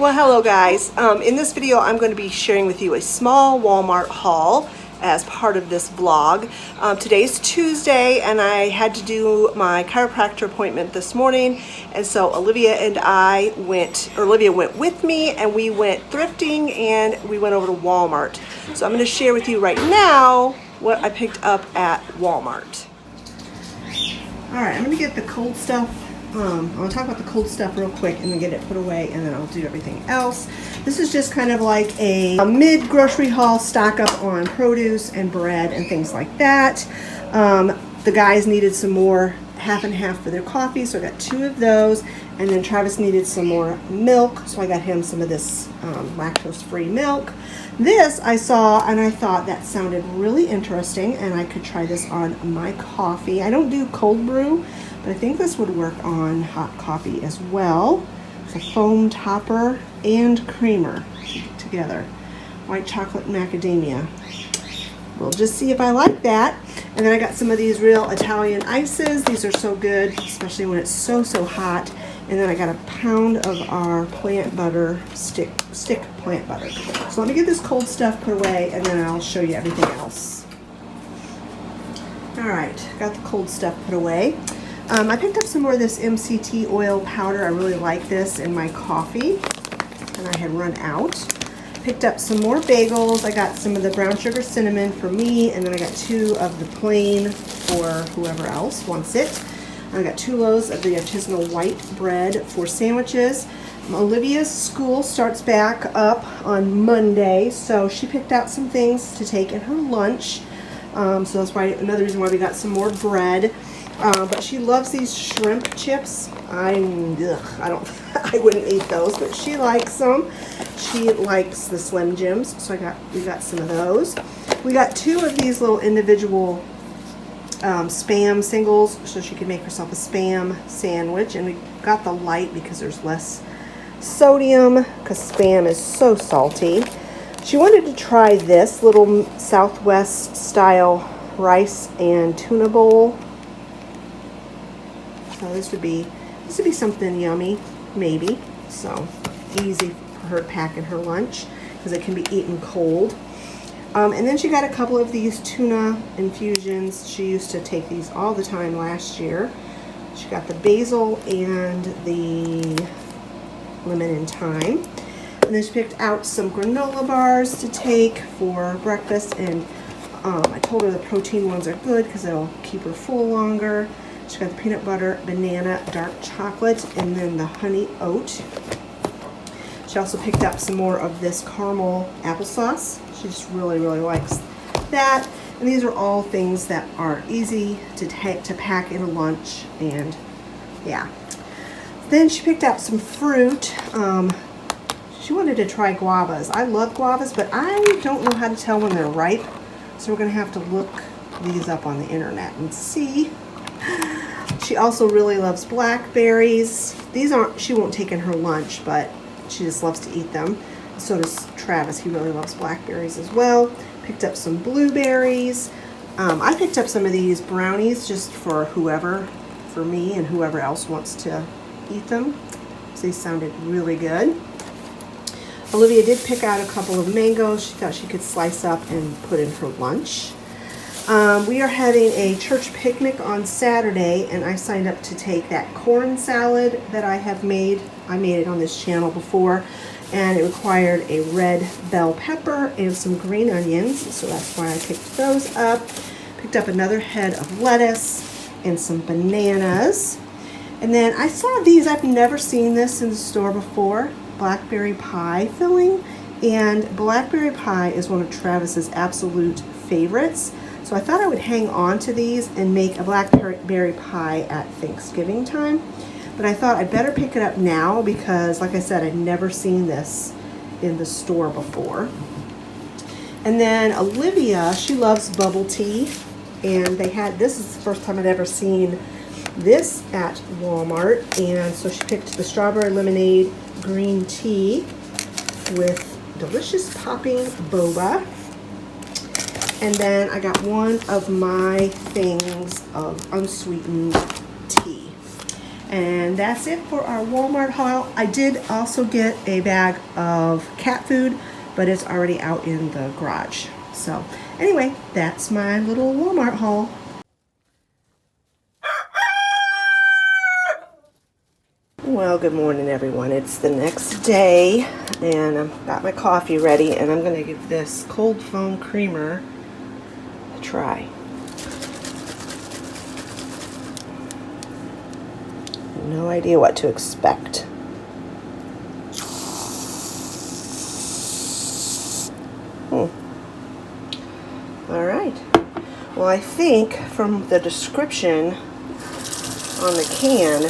Well, hello guys. In this video I'm going to be sharing with you a small Walmart haul as part of this vlog. Today's Tuesday and I had to do my chiropractor appointment this morning, and so Olivia and I went, or Olivia went with me, and we went thrifting and we went over to Walmart. So I'm going to share with you right now what I picked up at Walmart. Alright, I'm going to get the cold stuff. I'm going to talk about the cold stuff real quick and then get it put away, and then I'll do everything else. This is just kind of like a mid-grocery haul, stock up on produce and bread and things like that. The guys needed some more half and half for their coffee, so I got 2 of those. And then Travis needed some more milk, so I got him some of this lactose-free milk. This I saw and I thought that sounded really interesting, and I could try this on my coffee. I don't do cold brew, but I think this would work on hot coffee as well. It's a foam topper and creamer together. White chocolate macadamia. We'll just see if I like that. And then I got some of these real Italian ices. These are so good, especially when it's so hot. And then I got a pound of our plant butter, stick plant butter. So let me get this cold stuff put away, and then I'll show you everything else. All right, got the cold stuff put away. I picked up some more of this MCT oil powder. I really like this in my coffee, and I had run out. Picked up some more bagels. I got some of the brown sugar cinnamon for me, and then I got 2 of the plain for whoever else wants it. I got 2 loaves of the artisanal white bread for sandwiches. Olivia's school starts back up on Monday, so she picked out some things to take in her lunch. So that's why another reason why we got some more bread. But she loves these shrimp chips. I wouldn't eat those, but she likes them. She likes the Slim Jims, so we got some of those. We got 2 of these little individual Spam singles, so she could make herself a Spam sandwich. And we got the light because there's less sodium, because Spam is so salty. She wanted to try this little Southwest style rice and tuna bowl. So this would be something yummy, maybe. So easy for her to pack in her lunch because it can be eaten cold. And then she got a couple of these tuna infusions. She used to take these all the time last year. She got the basil and the lemon and thyme. And then she picked out some granola bars to take for breakfast. And I told her the protein ones are good because they'll keep her full longer. She got the peanut butter, banana, dark chocolate, and then the honey oat. She also picked up some more of this caramel applesauce. She just really likes that. And these are all things that are easy to pack in a lunch, and yeah. Then she picked out some fruit. She wanted to try guavas. I love guavas, but I don't know how to tell when they're ripe. So we're gonna have to look these up on the internet and see. She also really loves blackberries. She won't take in her lunch, but she just loves to eat them. So does Travis. He really loves blackberries as well. Picked up some blueberries. I picked up some of these brownies just for me and whoever else wants to eat them. So these sounded really good. Olivia did pick out a couple of mangoes she thought she could slice up and put in her lunch. We are having a church picnic on Saturday, and I signed up to take that corn salad that I have made. I made it on this channel before, and it required a red bell pepper and some green onions, so that's why I picked those up. Picked up another head of lettuce and some bananas. And then I saw these. I've never seen this in the store before. Blackberry pie filling, and blackberry pie is one of Travis's absolute favorites. So I thought I would hang on to these and make a blackberry pie at Thanksgiving time. But I thought I'd better pick it up now because, like I said, I'd never seen this in the store before. And then Olivia, she loves bubble tea. And this is the first time I'd ever seen this at Walmart. And so she picked the strawberry lemonade green tea with delicious popping boba. And then I got one of my things of unsweetened tea. And that's it for our Walmart haul. I did also get a bag of cat food, but it's already out in the garage. So anyway, that's my little Walmart haul. Well, good morning everyone. It's the next day and I've got my coffee ready and I'm going to give this cold foam creamer a try. No idea what to expect. All right. Well, I think from the description on the can,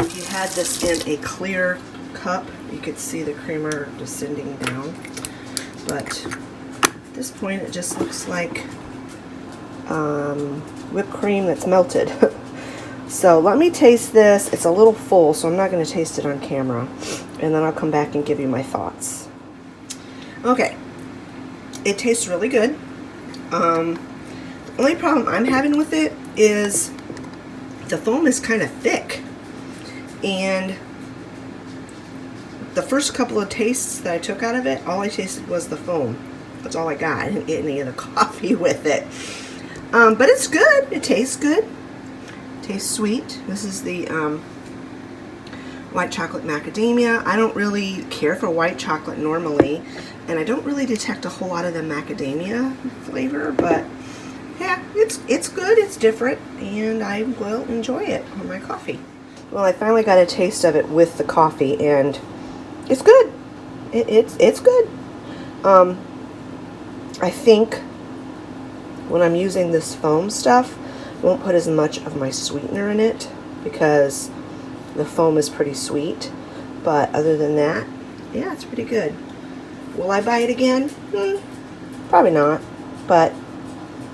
if you had this in a clear cup, you could see the creamer descending down. But at this point, it just looks like whipped cream that's melted. So let me taste this. It's a little full, so I'm not going to taste it on camera. And then I'll come back and give you my thoughts. Okay. It tastes really good. The only problem I'm having with it is the foam is kind of thick. And the first couple of tastes that I took out of it, all I tasted was the foam. That's all I got. I didn't get any of the coffee with it. But it's good. It tastes good. Tastes sweet. This is the white chocolate macadamia. I don't really care for white chocolate normally, and I don't really detect a whole lot of the macadamia flavor, but yeah, it's good, it's different, and I will enjoy it on my coffee. Well, I finally got a taste of it with the coffee, and it's good. It's good. I think when I'm using this foam stuff, I won't put as much of my sweetener in it because the foam is pretty sweet. But other than that, yeah, it's pretty good. Will I buy it again? Probably not. But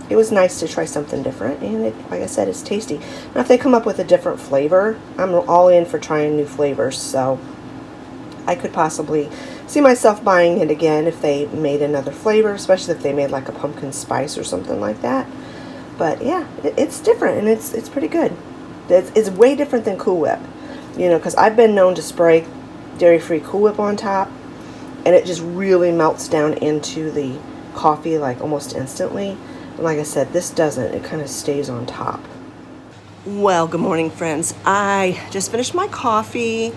it was nice to try something different, and like I said, it's tasty. Now, if they come up with a different flavor, I'm all in for trying new flavors. So I could possibly see myself buying it again if they made another flavor, especially if they made like a pumpkin spice or something like that. But yeah, it's different, and it's pretty good. It's way different than Cool Whip, you know, because I've been known to spray dairy-free Cool Whip on top, and it just really melts down into the coffee like almost instantly. And like I said, this doesn't. It kind of stays on top. Well, good morning, friends. I just finished my coffee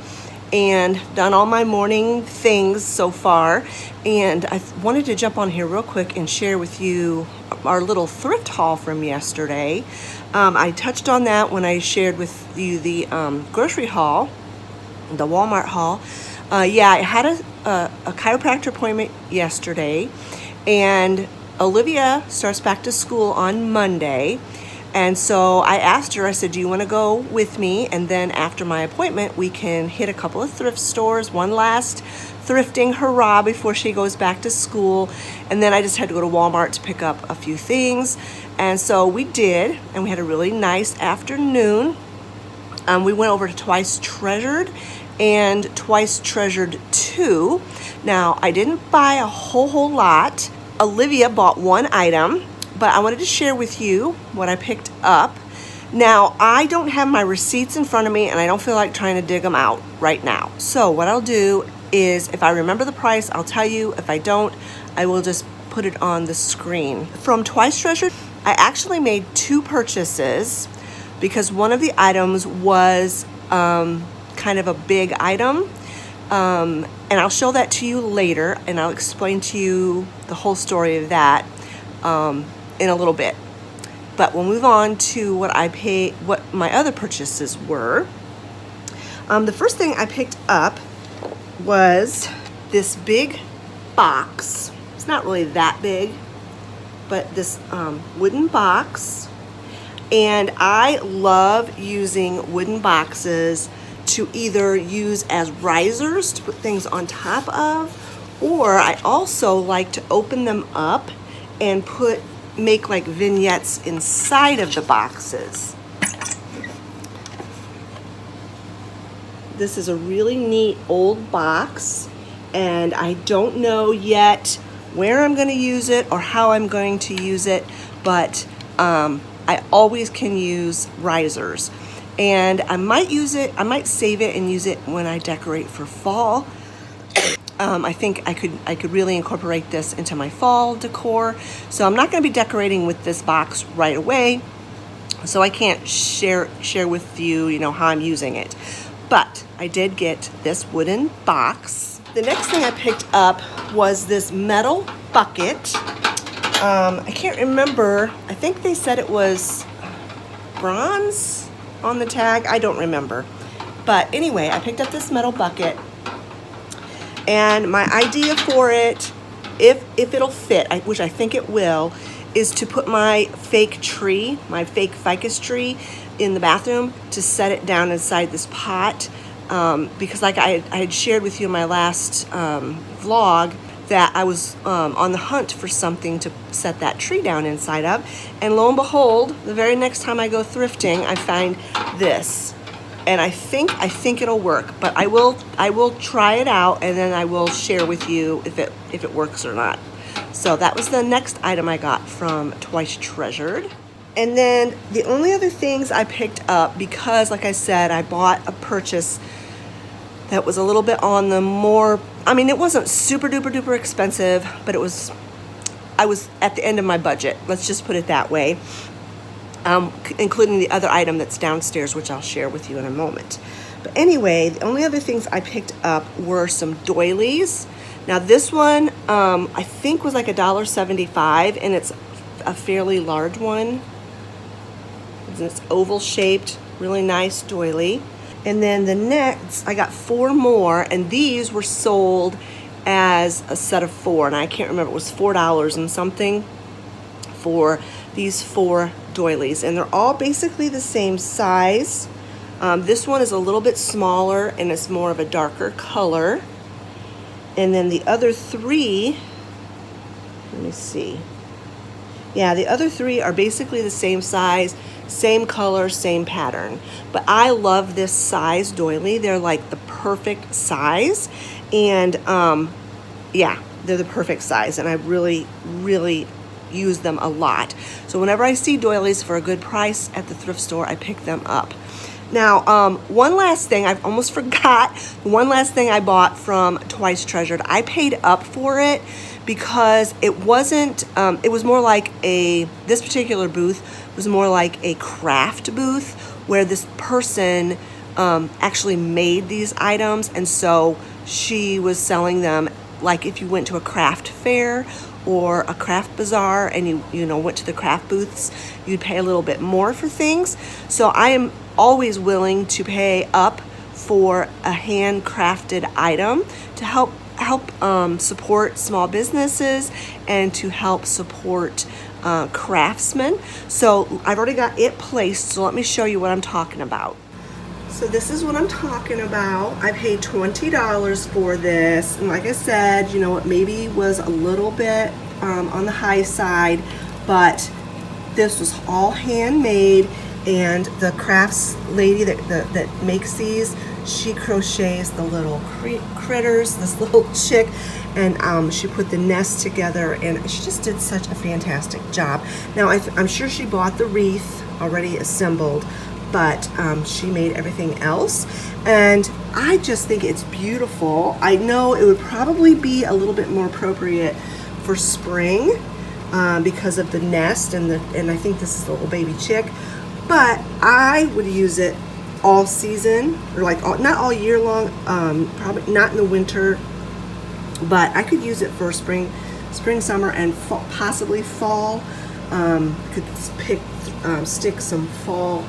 and done all my morning things so far, and I wanted to jump on here real quick and share with you our little thrift haul from yesterday. I touched on that when I shared with you the grocery haul, the Walmart haul. Yeah, I had a chiropractor appointment yesterday, and Olivia starts back to school on Monday. And so I asked her, I said, do you want to go with me? And then after my appointment, we can hit a couple of thrift stores, one last thrifting hurrah before she goes back to school. And then I just had to go to Walmart to pick up a few things. And so we did, and we had a really nice afternoon. We went over to Twice Treasured and Twice Treasured 2. Now, I didn't buy a whole lot. Olivia bought one item, but I wanted to share with you what I picked up. Now, I don't have my receipts in front of me, and I don't feel like trying to dig them out right now. So what I'll do is, if I remember the price, I'll tell you. If I don't, I will just put it on the screen. From Twice Treasured, I actually made 2 purchases because one of the items was kind of a big item. And I'll show that to you later, and I'll explain to you the whole story of that in a little bit. But we'll move on to what my other purchases were. The first thing I picked up was this big box. It's not really that big, but this wooden box. And I love using wooden boxes to either use as risers to put things on top of, or I also like to open them up and make like vignettes inside of the boxes. This is a really neat old box, and I don't know yet where I'm going to use it or how I'm going to use it, but I always can use risers. and I might use it, I might save it and use it when I decorate for fall. I think I could really incorporate this into my fall decor. So I'm not going to be decorating with this box right away, so I can't share with you, you know, how I'm using it. But I did get this wooden box. The next thing I picked up was this metal bucket. I can't remember. I think they said it was bronze on the tag. I don't remember. But anyway, I picked up this metal bucket. And my idea for it, if it'll fit, which I think it will, is to put my fake tree, my fake ficus tree, in the bathroom, to set it down inside this pot. Because like I had shared with you in my last vlog, that I was on the hunt for something to set that tree down inside of. And lo and behold, the very next time I go thrifting, I find this. And I think it'll work, but I will try it out, and then I will share with you if it works or not. So that was the next item I got from Twice Treasured. And then the only other things I picked up, because like I said, I bought a purchase that was a little bit on the more, I mean, it wasn't super duper duper expensive, but I was at the end of my budget. Let's just put it that way. Including the other item that's downstairs, which I'll share with you in a moment. But anyway, the only other things I picked up were some doilies. Now this one, I think was like $1.75, and it's a fairly large one. It's oval shaped, really nice doily. And then the next, I got 4 more, and these were sold as a set of 4, and I can't remember, it was $4 and something for these 4 doilies, and they're all basically the same size. This one is a little bit smaller, and it's more of a darker color. And then the other 3, let me see. Yeah, the other 3 are basically the same size, same color, same pattern. But I love this size doily. They're like the perfect size, and yeah, they're the perfect size, and I really use them a lot. So whenever I see doilies for a good price at the thrift store, I pick them up. Now, one last thing, I almost forgot, one last thing I bought from Twice Treasured. I paid up for it because it wasn't, it was more like this particular booth was more like a craft booth where this person actually made these items, and so she was selling them like if you went to a craft fair or a craft bazaar and you know went to the craft booths, you'd pay a little bit more for things. So I am always willing to pay up for a handcrafted item to help support small businesses and to help support craftsmen. So I've already got it placed, so let me show you what I'm talking about. So this is what I'm talking about. I paid $20 for this, and like I said, you know, it maybe was a little bit on the high side, but this was all handmade, and the crafts lady that makes these, she crochets the little critters, this little chick, and she put the nest together, and she just did such a fantastic job. Now I'm sure she bought the wreath already assembled, but she made everything else, and I just think it's beautiful. I know it would probably be a little bit more appropriate for spring because of the nest and I think this is the little baby chick, but I would use it all season, or like not all year long, probably not in the winter, but I could use it for spring, summer, and fall, possibly fall. Could stick some fall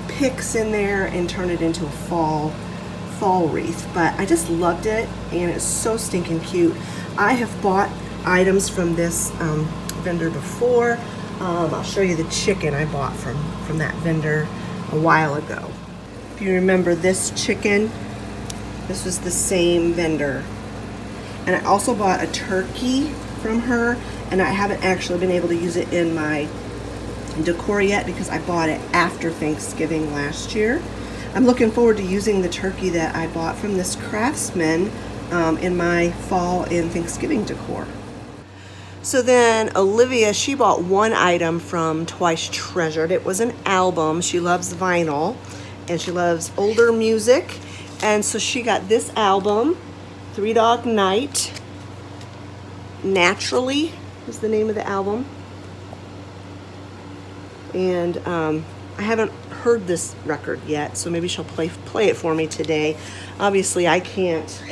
picks in there and turn it into a fall wreath. But I just loved it, and it's so stinking cute. I have bought items from this vendor before. I'll show you the chicken I bought from that vendor a while ago. If you remember this chicken, this was the same vendor. And I also bought a turkey from her, and I haven't actually been able to use it in my decor yet because I bought it after Thanksgiving last year. I'm looking forward to using the turkey that I bought from this craftsman in my fall and Thanksgiving decor. So then Olivia, she bought one item from Twice Treasured. It was an album. She loves vinyl, and she loves older music. And so she got this album, Three Dog Night. Naturally is the name of the album. And I haven't heard this record yet, so maybe she'll play it for me today. Obviously, I can't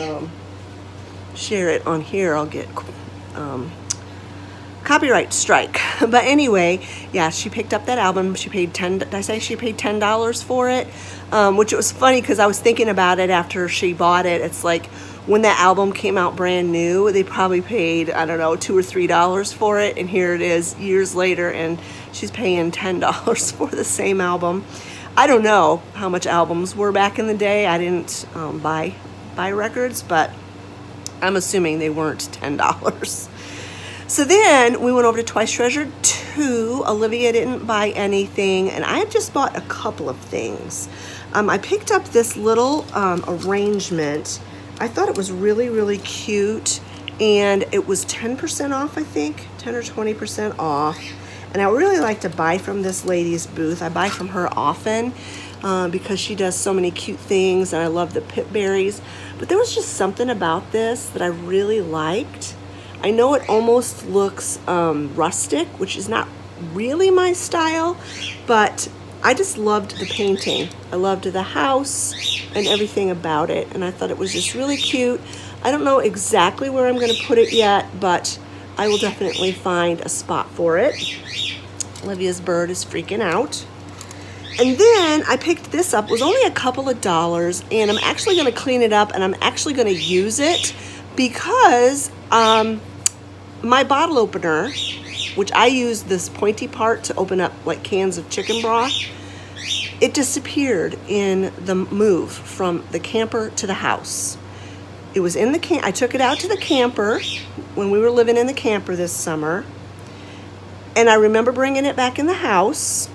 share it on here. I'll get copyright strike. But anyway, yeah, she picked up that album. She paid did I say she paid $10 for it? Which it was funny because I was thinking about it after she bought it. It's like when that album came out brand new, they probably paid, I don't know, $2 or $3 for it, and here it is years later, and she's paying $10 for the same album. I don't know how much albums were back in the day. I didn't buy records, but I'm assuming they weren't $10. So then we went over to Twice Treasured 2. Olivia didn't buy anything, and I had just bought a couple of things. I picked up this little arrangement. I thought it was really, really cute, and it was 10% off, I think, 10 or 20% off. And I really like to buy from this lady's booth. I buy from her often because she does so many cute things, and I love the pip berries. But there was just something about this that I really liked. I know it almost looks rustic, which is not really my style, but I just loved the painting. I loved the house and everything about it, and I thought it was just really cute. I don't know exactly where I'm going to put it yet, but I will definitely find a spot for it. Olivia's bird is freaking out. And then I picked this up. It was only a couple of dollars, and I'm actually going to clean it up, and I'm actually going to use it because my bottle opener, which I use this pointy part to open up like cans of chicken broth, it disappeared in the move from the camper to the house. It was in the I took it out to the camper when we were living in the camper this summer, and I remember bringing it back in the house,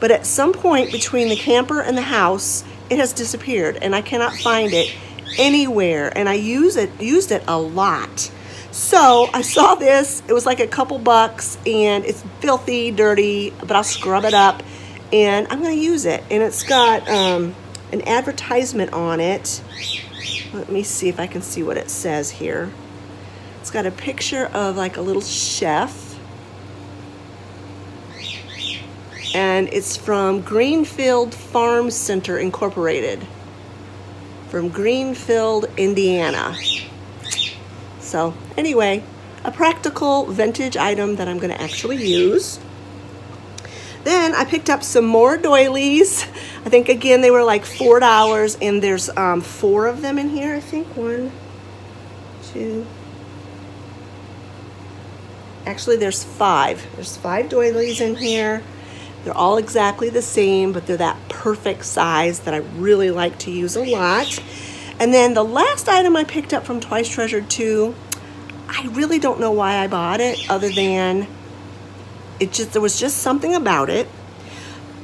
but at some point between the camper and the house, it has disappeared, and I cannot find it anywhere, and I used it a lot. So I saw this, it was like a couple bucks, and it's filthy, dirty, but I'll scrub it up, and I'm going to use it. And it's got an advertisement on it. Let me see if I can see what it says here. It's got a picture of like a little chef, and it's from Greenfield Farm Center Incorporated, from Greenfield, Indiana. So anyway, a practical vintage item that I'm going to actually use. Then I picked up some more doilies. I think again they were like $4, and there's 4 of them in here. I think 1, 2. Actually, there's 5. There's 5 doilies in here. They're all exactly the same, but they're that perfect size that I really like to use a lot. And then the last item I picked up from Twice Treasured 2, I really don't know why I bought it, other than there was just something about it.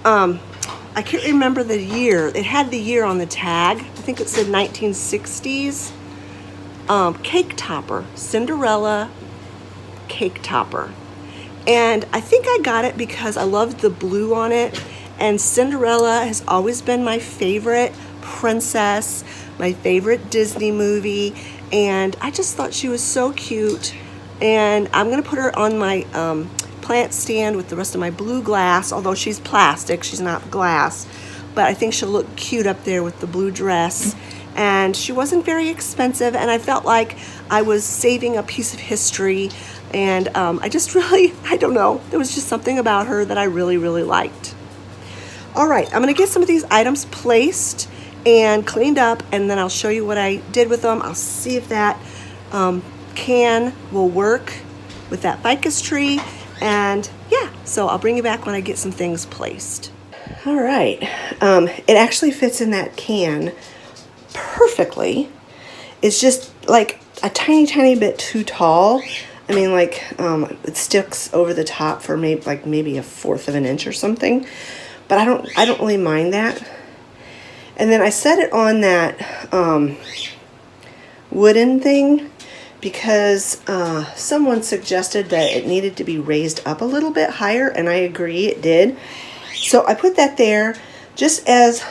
I can't remember the year. It had the year on the tag. I think it said 1960s. Cake topper, Cinderella cake topper. And I think I got it because I loved the blue on it, and Cinderella has always been my favorite princess, my favorite Disney movie, and I just thought she was so cute. And I'm gonna put her on my plant stand with the rest of my blue glass, although she's plastic, she's not glass, but I think she'll look cute up there with the blue dress. And she wasn't very expensive, and I felt like I was saving a piece of history, and I just really, I don't know, there was just something about her that I really, really liked. All right, I'm gonna get some of these items placed and cleaned up, and then I'll show you what I did with them. I'll see if that can will work with that ficus tree, and yeah, so I'll bring you back when I get some things placed. All right, it actually fits in that can perfectly. It's just like a tiny bit too tall. I mean, like it sticks over the top for maybe a 1/4 of an inch or something, but I don't really mind that. And then I set it on that wooden thing because someone suggested that it needed to be raised up a little bit higher, and I agree, it did. So I put that there just as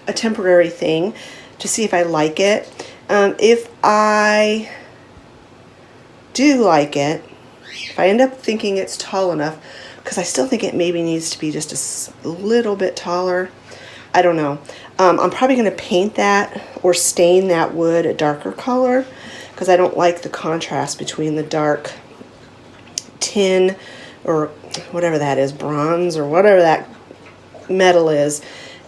a temporary thing to see if I like it. If I do like it, if I end up thinking it's tall enough, because I still think it maybe needs to be just a little bit taller. I don't know. I'm probably going to paint that or stain that wood a darker color because I don't like the contrast between the dark tin or whatever that is, bronze or whatever that metal is,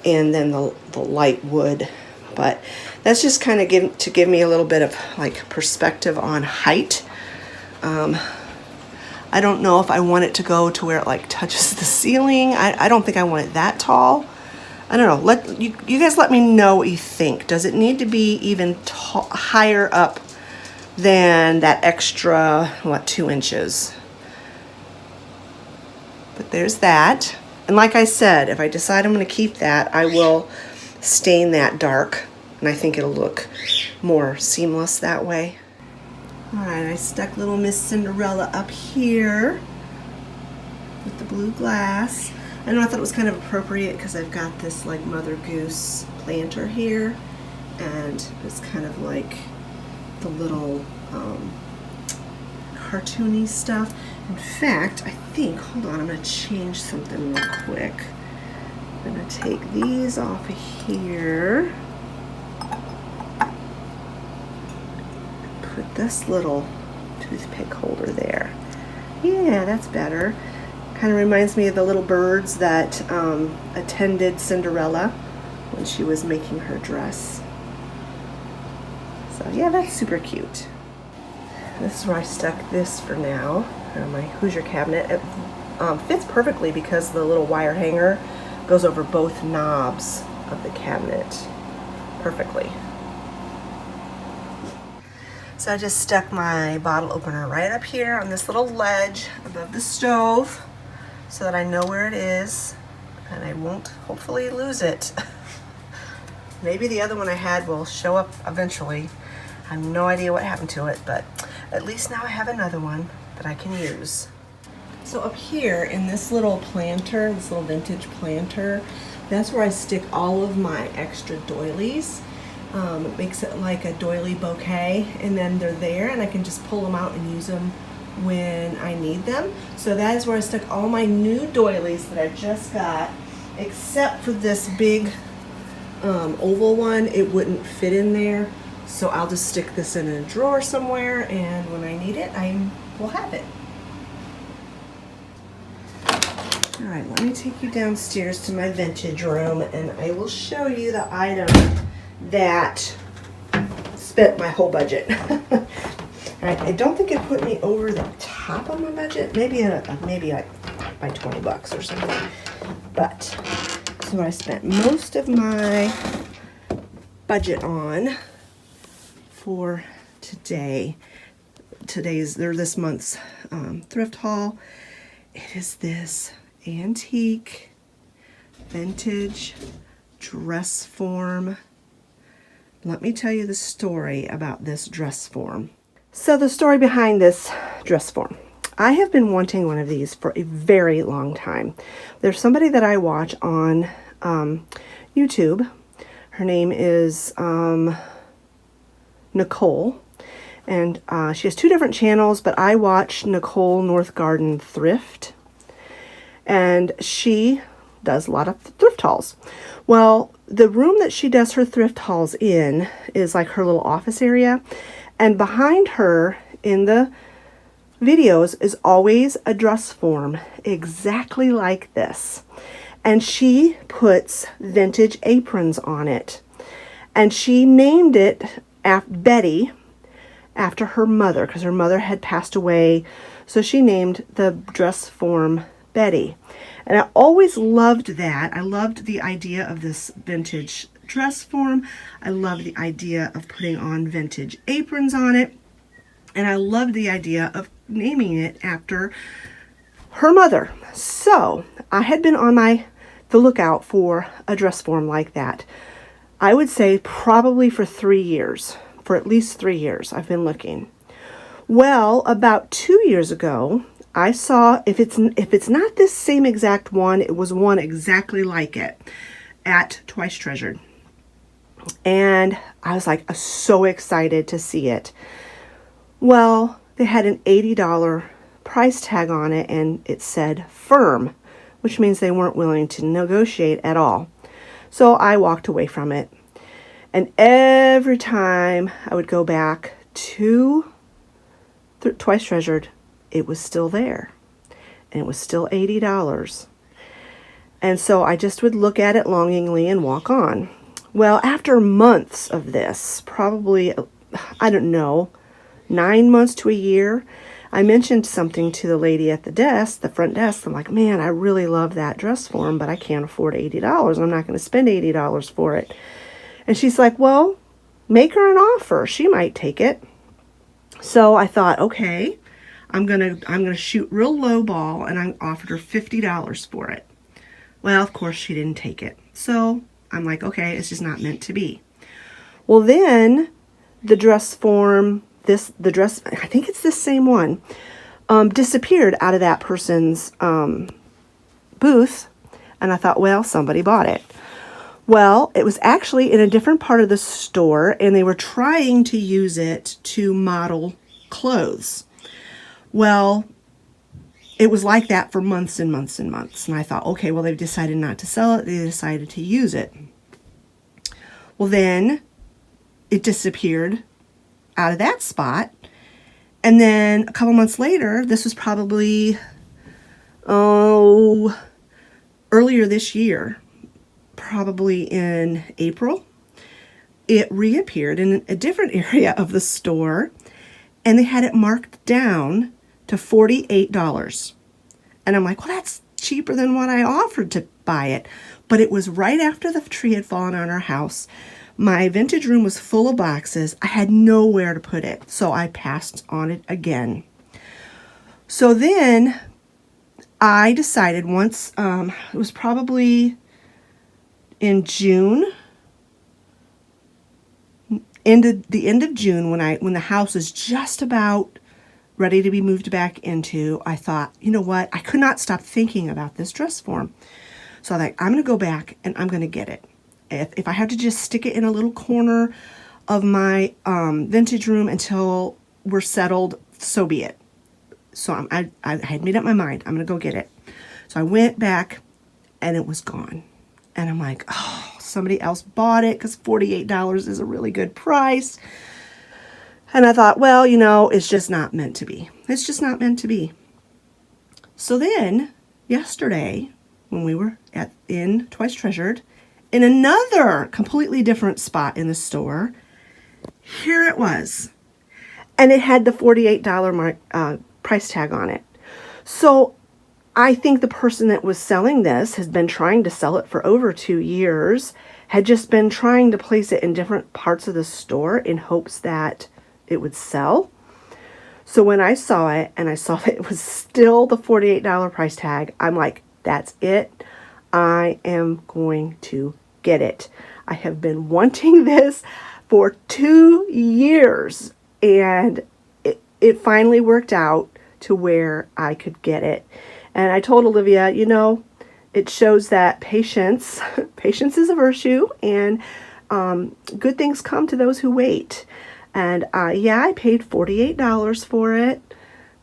and then the light wood. But that's just kind of give me a little bit of like perspective on height. I don't know if I want it to go to where it like touches the ceiling. I don't think I want it that tall. I don't know. You guys let me know what you think. Does it need to be even higher up than that extra, 2 inches? But there's that. And like I said, if I decide I'm going to keep that, I will stain that dark. And I think it'll look more seamless that way. Alright, I stuck little Miss Cinderella up here with the blue glass. I know I thought it was kind of appropriate because I've got this like Mother Goose planter here, and it's kind of like the little cartoony stuff. In fact, I think, hold on, I'm going to change something real quick. I'm going to take these off of here. Put this little toothpick holder there. Yeah, that's better. Kind of reminds me of the little birds that attended Cinderella when she was making her dress. So yeah, that's super cute. This is where I stuck this for now, my Hoosier cabinet. It fits perfectly because the little wire hanger goes over both knobs of the cabinet perfectly. So I just stuck my bottle opener right up here on this little ledge above the stove so that I know where it is and I won't hopefully lose it. Maybe the other one I had will show up eventually. I have no idea what happened to it, but at least now I have another one that I can use. So up here in this little planter, this little vintage planter, that's where I stick all of my extra doilies. It makes it like a doily bouquet, and then they're there and I can just pull them out and use them when I need them. So that is where I stuck all my new doilies that I just got, except for this big oval one. It wouldn't fit in there, so I'll just stick this in a drawer somewhere, and when I need it, I will have it. Alright, let me take you downstairs to my vintage room and I will show you the item that spent my whole budget. I don't think it put me over the top of my budget. Maybe like by 20 bucks or something. But so I spent most of my budget on for this month's thrift haul. It is this antique vintage dress form. Let me tell you the story about this dress form. So the story behind this dress form. I have been wanting one of these for a very long time. There's somebody that I watch on YouTube. Her name is Nicole. And she has 2 different channels, but I watch Nicole North Garden Thrift. And she does a lot of thrift hauls. Well, the room that she does her thrift hauls in is like her little office area. And behind her in the videos is always a dress form exactly like this. And she puts vintage aprons on it. And she named it Betty after her mother, because her mother had passed away. So she named the dress form Betty. And I always loved that. I loved the idea of this vintage dress form. I loved the idea of putting on vintage aprons on it. And I loved the idea of naming it after her mother. So I had been on the lookout for a dress form like that. I would say probably for 3 years. For at least 3 years I've been looking. Well, about 2 years ago, I saw, if it's not this same exact one, it was one exactly like it at Twice Treasured. And I was like so excited to see it. Well, they had an $80 price tag on it, and it said firm, which means they weren't willing to negotiate at all. So I walked away from it. And every time I would go back to Twice Treasured, it was still there. And it was still $80. And so I just would look at it longingly and walk on. Well, after months of this, probably, I don't know, 9 months to a year, I mentioned something to the lady at the desk, the front desk. I'm like, man, I really love that dress form, but I can't afford $80. I'm not going to spend $80 for it. And she's like, well, make her an offer. She might take it. So I thought, okay, I'm gonna shoot real low ball, and I offered her $50 for it. Well, of course, she didn't take it. So I'm like, okay, it's just not meant to be. Well, then the dress form, I think it's the same one, disappeared out of that person's booth. And I thought, well, somebody bought it. Well, it was actually in a different part of the store, and they were trying to use it to model clothes. Well, it was like that for months and months and months. And I thought, okay, well, they've decided not to sell it. They decided to use it. Well, then it disappeared out of that spot. And then a couple months later, this was probably, earlier this year, probably in April, it reappeared in a different area of the store, and they had it marked down to $48. And I'm like, well, that's cheaper than what I offered to buy it. But it was right after the tree had fallen on our house. My vintage room was full of boxes. I had nowhere to put it, so I passed on it again. So then I decided once, it was probably in June, the end of June, when the house was just about ready to be moved back into, I thought, you know what? I could not stop thinking about this dress form. So I thought, I'm going to go back and I'm going to get it. If I have to just stick it in a little corner of my vintage room until we're settled, so be it. So I had made up my mind. I'm going to go get it. So I went back, and it was gone. And I'm like, oh, somebody else bought it, because $48 is a really good price. And I thought, well, you know, it's just not meant to be. It's just not meant to be. So then, yesterday, when we were in Twice Treasured, in another completely different spot in the store, here it was. And it had the $48 price tag on it. So I think the person that was selling this has been trying to sell it for over 2 years, had just been trying to place it in different parts of the store in hopes that it would sell. So when I saw it, and I saw that it was still the $48 price tag, I'm like, that's it. I am going to get it. I have been wanting this for 2 years, and it finally worked out to where I could get it. And I told Olivia, you know, it shows that patience is a virtue, and good things come to those who wait. And yeah, I paid $48 for it.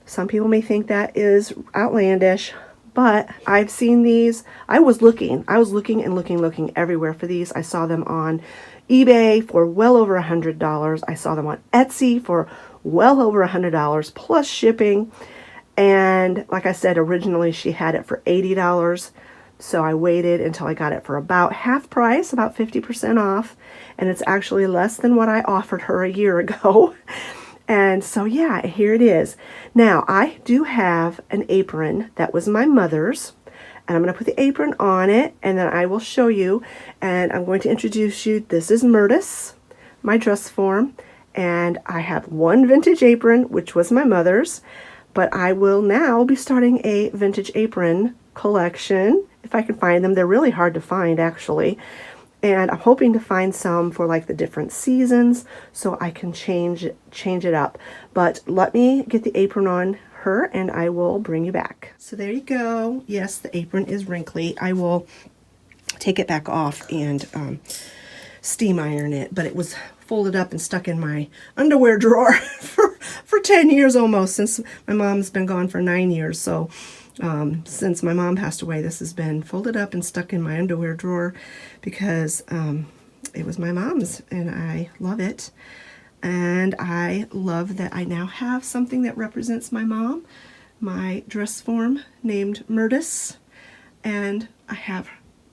Some people may think that is outlandish, but I've seen these. I was looking and looking everywhere for these. I saw them on eBay for well over $100. I saw them on Etsy for well over $100 plus shipping. And like I said, originally she had it for $80. So I waited until I got it for about half price, about 50% off. And it's actually less than what I offered her a year ago. And so yeah, here it is. Now I do have an apron that was my mother's. And I'm going to put the apron on it, and then I will show you. And I'm going to introduce you. This is Myrtis, my dress form. And I have one vintage apron, which was my mother's. But I will now be starting a vintage apron collection, if I can find them. They're really hard to find, actually. And I'm hoping to find some for like the different seasons, so I can change it up. But let me get the apron on her, and I will bring you back. So there you go. Yes, the apron is wrinkly. I will take it back off and steam iron it, but it was folded up and stuck in my underwear drawer for 10 years almost, since my mom's been gone for 9 years. So since my mom passed away, this has been folded up and stuck in my underwear drawer because it was my mom's, and I love it. And I love that I now have something that represents my mom, my dress form named Murtis, and I have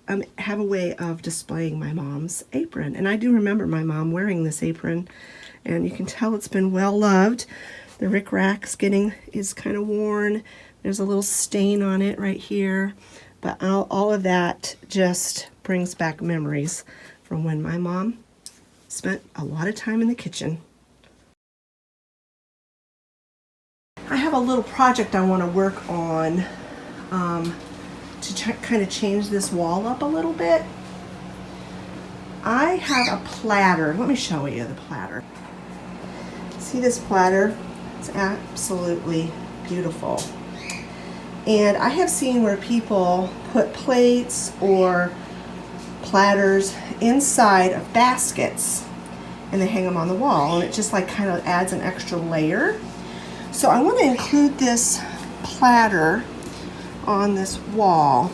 a way of displaying my mom's apron. And I do remember my mom wearing this apron, and you can tell it's been well loved. The rickrack is kind of worn. There's a little stain on it right here, but all of that just brings back memories from when my mom spent a lot of time in the kitchen. I have a little project I want to work on to kind of change this wall up a little bit. I have a platter. Let me show you the platter. See this platter? It's absolutely beautiful. And I have seen where people put plates or platters inside of baskets and they hang them on the wall, and it just like kind of adds an extra layer. So I want to include this platter on this wall,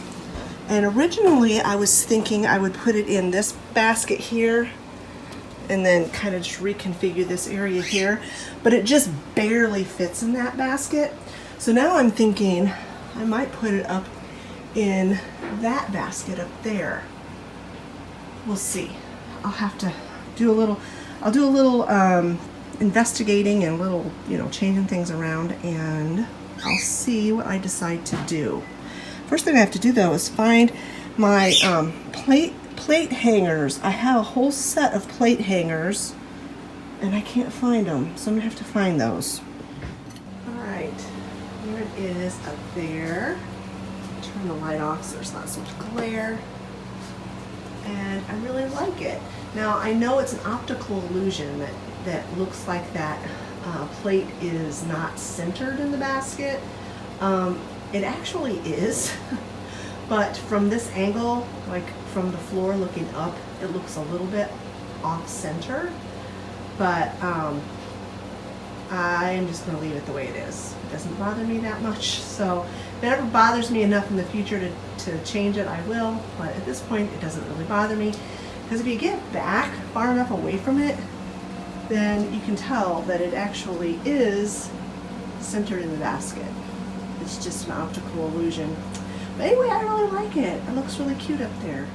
and originally I was thinking I would put it in this basket here and then kind of just reconfigure this area here, but it just barely fits in that basket. So now I'm thinking I might put it up in that basket up there. We'll see. I'll have to do a little, investigating and a little, changing things around, and I'll see what I decide to do. First thing I have to do though is find my plate hangers. I have a whole set of plate hangers and I can't find them, so I'm gonna have to find those. All right, here it is up there. Turn the light off so there's not so much glare. And I really like it. Now I know it's an optical illusion that looks like that plate is not centered in the basket. It actually is, but from this angle, like from the floor looking up, it looks a little bit off center. But I'm just going to leave it the way it is. It doesn't bother me that much. So if it ever bothers me enough in the future to change it, I will. But at this point, it doesn't really bother me. Because if you get back far enough away from it, then you can tell that it actually is centered in the basket. It's just an optical illusion. But anyway, I really like it. It looks really cute up there.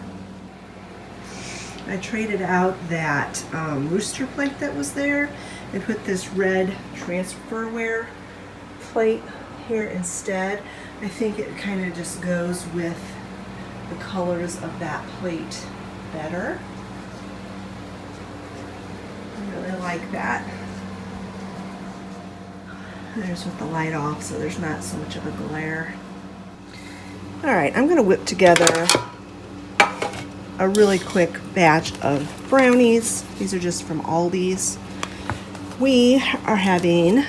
I traded out that rooster plate that was there and put this red transferware plate here instead. I think it kind of just goes with the colors of that plate better. I really like that. There's with the light off, so there's not so much of a glare. All right, I'm gonna whip together a really quick batch of brownies. These are just from Aldi's. We are having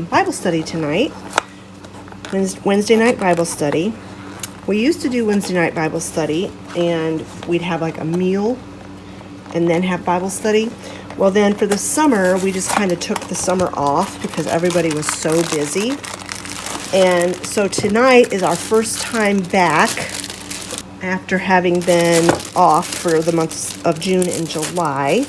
Bible study tonight, Wednesday night Bible study. We used to do Wednesday night Bible study and we'd have like a meal and then have Bible study. Well, then for the summer, we just kind of took the summer off because everybody was so busy. And so tonight is our first time back after having been off for the months of June and July.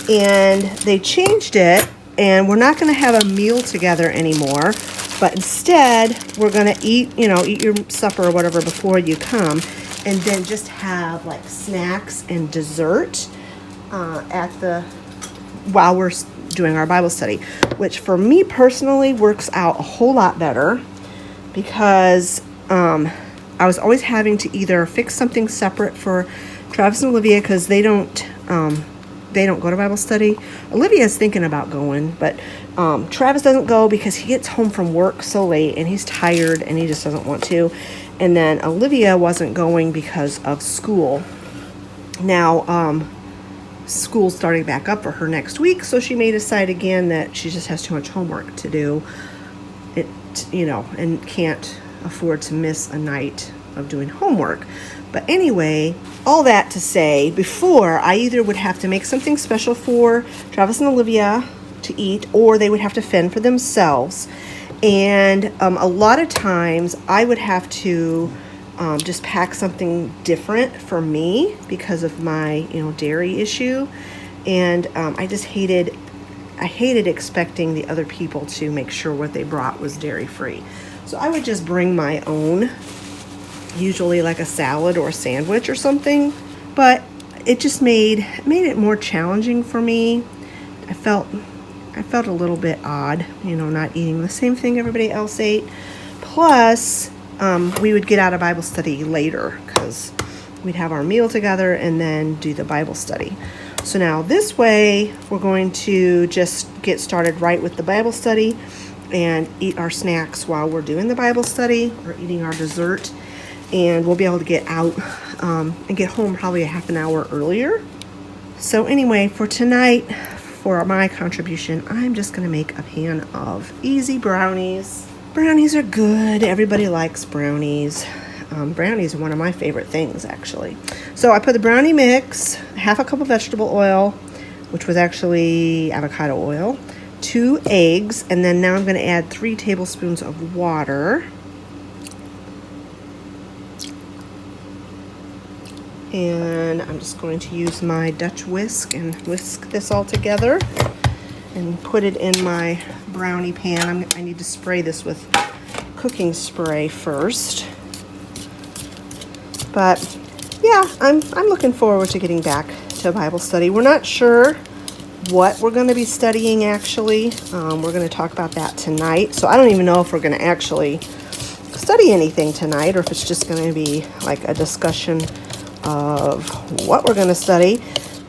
And they changed it, and we're not going to have a meal together anymore, but instead we're going to eat your supper or whatever before you come, and then just have like snacks and dessert while we're doing our Bible study, which for me personally works out a whole lot better because I was always having to either fix something separate for Travis and Olivia because they don't go to Bible study. Olivia's thinking about going, but Travis doesn't go because he gets home from work so late and he's tired and he just doesn't want to. And then Olivia wasn't going because of school. Now, school's starting back up for her next week, so she may decide again that she just has too much homework to do, and can't afford to miss a night of doing homework. But anyway, all that to say, before I either would have to make something special for Travis and Olivia to eat, or they would have to fend for themselves. And a lot of times I would have to just pack something different for me because of my, dairy issue. And I hated expecting the other people to make sure what they brought was dairy free. So I would just bring my own, usually like a salad or a sandwich or something. But it just made it more challenging for me. I felt a little bit odd, not eating the same thing everybody else ate. Plus, we would get out of Bible study later because we'd have our meal together and then do the Bible study. So now this way, we're going to just get started right with the Bible study and eat our snacks while we're doing the Bible study or eating our dessert. And we'll be able to get out and get home probably a half an hour earlier. So anyway, for tonight, for my contribution, I'm just going to make a pan of easy brownies. Brownies are good. Everybody likes brownies. Brownies are one of my favorite things, actually. So I put the brownie mix, half a cup of vegetable oil, which was actually avocado oil, 2 eggs, and then now I'm going to add 3 tablespoons of water. And I'm just going to use my Dutch whisk and whisk this all together and put it in my brownie pan. I need to spray this with cooking spray first. But yeah, I'm looking forward to getting back to Bible study. We're not sure what we're going to be studying actually. We're going to talk about that tonight. So I don't even know if we're going to actually study anything tonight or if it's just going to be like a discussion of what we're going to study,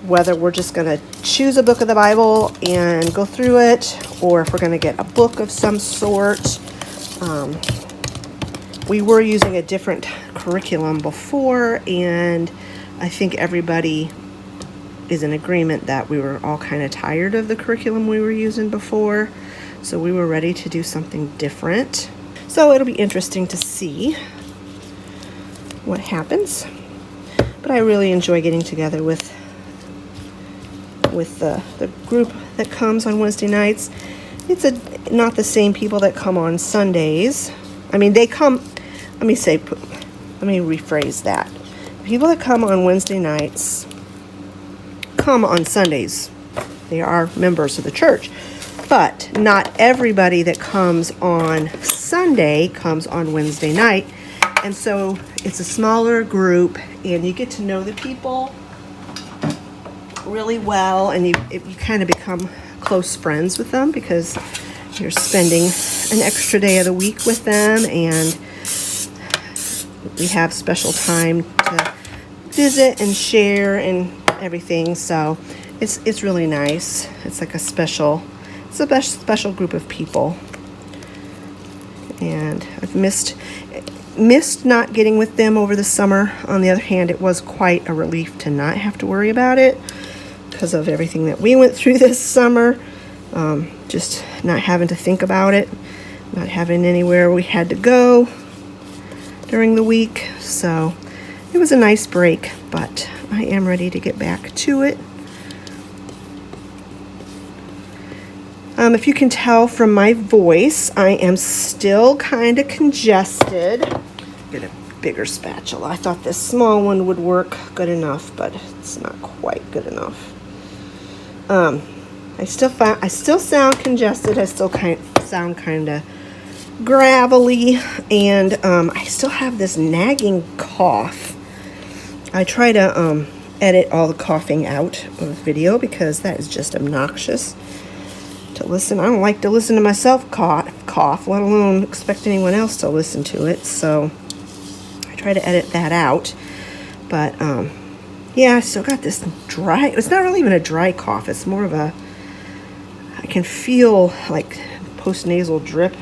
whether we're just going to choose a book of the Bible and go through it, or if we're going to get a book of some sort. We were using a different curriculum before, and I think everybody is in agreement that we were all kind of tired of the curriculum we were using before, so we were ready to do something different. So it'll be interesting to see what happens. But I really enjoy getting together with the group that comes on Wednesday nights. It's not the same people that come on Sundays. I mean, they come, let me rephrase that. People that come on Wednesday nights come on Sundays. They are members of the church. But not everybody that comes on Sunday comes on Wednesday night. And so it's a smaller group, and you get to know the people really well, and you kind of become close friends with them because you're spending an extra day of the week with them, and we have special time to visit and share and everything. So it's really nice. It's like a special group of people, and I've missed not getting with them over the summer. On the other hand, it was quite a relief to not have to worry about it because of everything that we went through this summer. Just not having to think about it, not having anywhere we had to go during the week. So it was a nice break, but I am ready to get back to it. If you can tell from my voice, I am still kind of congested. Get a bigger spatula. I thought this small one would work good enough, but it's not quite good enough. I still sound congested. I still sound kind of gravelly, and I still have this nagging cough. I try to edit all the coughing out of the video because that is just obnoxious to listen. I don't like to listen to myself cough, let alone expect anyone else to listen to it. So I try to edit that out. But yeah, I still got this dry. It's not really even a dry cough. It's more of I can feel like post-nasal drip,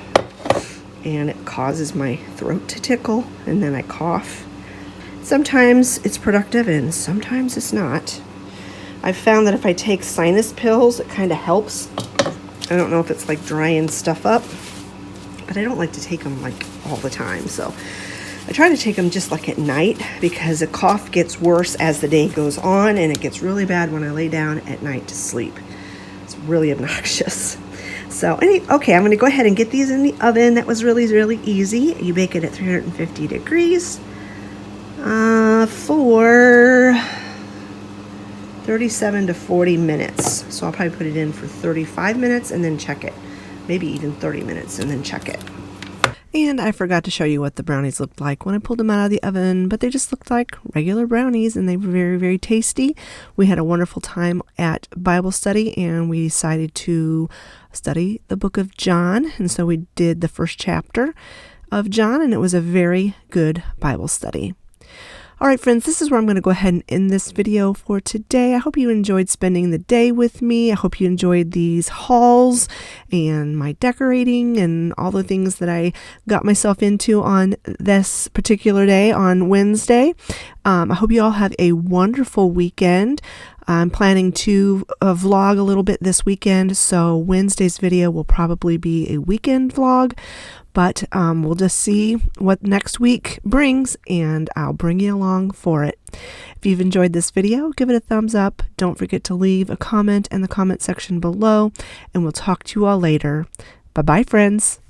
and it causes my throat to tickle, and then I cough. Sometimes it's productive and sometimes it's not. I've found that if I take sinus pills, it kind of helps. I don't know if it's like drying stuff up, but I don't like to take them like all the time. So I try to take them just like at night because the cough gets worse as the day goes on, and it gets really bad when I lay down at night to sleep. It's really obnoxious. So, okay, I'm going to go ahead and get these in the oven. That was really, really easy. You bake it at 350 degrees for 37 to 40 minutes. So I'll probably put it in for 35 minutes and then check it. Maybe even 30 minutes and then check it. And I forgot to show you what the brownies looked like when I pulled them out of the oven, but they just looked like regular brownies, and they were very, very tasty. We had a wonderful time at Bible study, and we decided to study the book of John, and so we did the first chapter of John, and it was a very good Bible study. All right, friends, this is where I'm going to go ahead and end this video for today. I hope you enjoyed spending the day with me. I hope you enjoyed these hauls and my decorating and all the things that I got myself into on this particular day on Wednesday. I hope you all have a wonderful weekend. I'm planning to vlog a little bit this weekend, so Wednesday's video will probably be a weekend vlog. But we'll just see what next week brings, and I'll bring you along for it. If you've enjoyed this video, give it a thumbs up. Don't forget to leave a comment in the comment section below, and we'll talk to you all later. Bye-bye, friends.